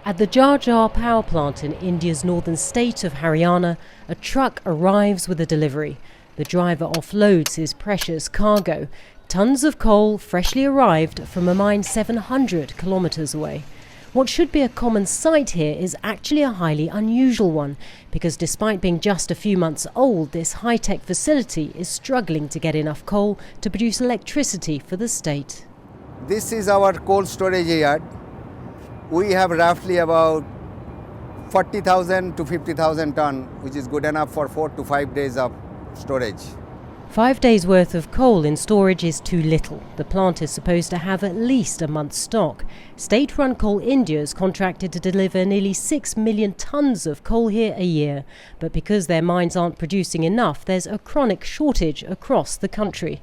At the Jar Jar power plant in India's northern state of Haryana, a truck arrives with a delivery. The driver offloads his precious cargo, tons of coal freshly arrived from a mine 700 kilometres away. What should be a common sight here is actually a highly unusual one, because despite being just a few months old, this high-tech facility is struggling to get enough coal to produce electricity for the state. This is our coal storage yard. We have roughly about 40,000 to 50,000 ton, which is good enough for 4 to 5 days of storage. 5 days' worth of coal in storage is too little. The plant is supposed to have at least a month's stock. State-run Coal India is contracted to deliver nearly 6 million tonnes of coal here a year. But because their mines aren't producing enough, there's a chronic shortage across the country.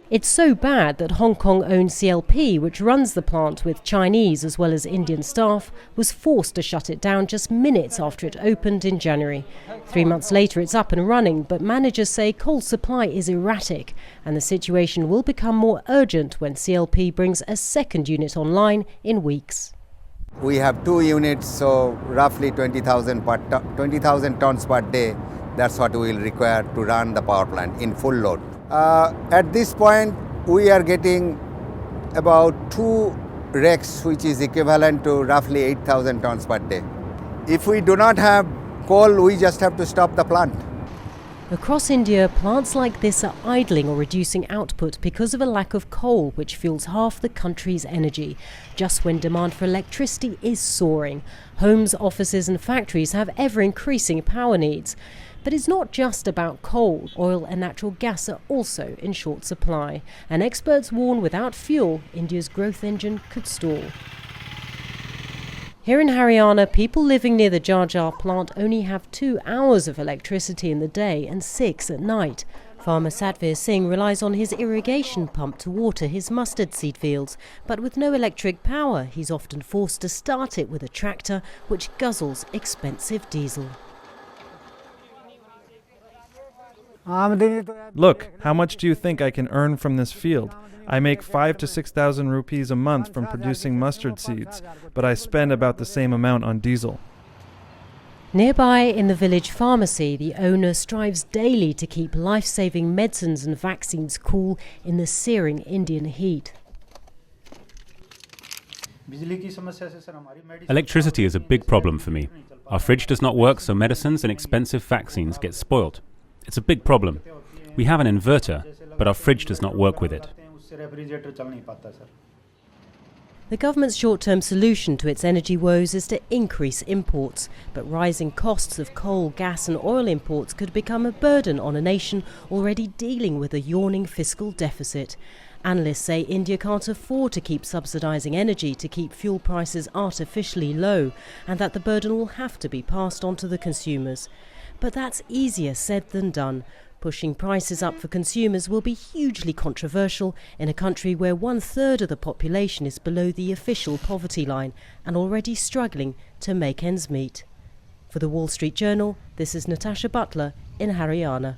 It's so bad that Hong Kong-owned CLP, which runs the plant with Chinese as well as Indian staff, was forced to shut it down just minutes after it opened in January. 3 months later it's up and running, but managers say coal supply is erratic and the situation will become more urgent when CLP brings a second unit online in weeks. We have 2 units, so roughly 20,000 tons per day. That's what we will require to run the power plant in full load. At this point, we are getting about 2 rakes, which is equivalent to roughly 8,000 tons per day. If we do not have coal, we just have to stop the plant. Across India, plants like this are idling or reducing output because of a lack of coal, which fuels half the country's energy. Just when demand for electricity is soaring, homes, offices and factories have ever-increasing power needs. But it's not just about coal. Oil and natural gas are also in short supply. And experts warn without fuel, India's growth engine could stall. Here in Haryana, people living near the Jar Jar plant only have 2 hours of electricity in the day and 6 at night. Farmer Satvir Singh relies on his irrigation pump to water his mustard seed fields, but with no electric power, he's often forced to start it with a tractor which guzzles expensive diesel. Look, how much do you think I can earn from this field? I make 5,000 to 6,000 rupees a month from producing mustard seeds, but I spend about the same amount on diesel. Nearby in the village pharmacy, the owner strives daily to keep life-saving medicines and vaccines cool in the searing Indian heat. Electricity is a big problem for me. Our fridge does not work, so medicines and expensive vaccines get spoilt. It's a big problem. We have an inverter, but our fridge does not work with it. The government's short-term solution to its energy woes is to increase imports, but rising costs of coal, gas and oil imports could become a burden on a nation already dealing with a yawning fiscal deficit. Analysts say India can't afford to keep subsidising energy to keep fuel prices artificially low, and that the burden will have to be passed on to the consumers. But that's easier said than done. Pushing prices up for consumers will be hugely controversial in a country where 1/3 of the population is below the official poverty line and already struggling to make ends meet. For the Wall Street Journal, this is Natacha Butler in Haryana.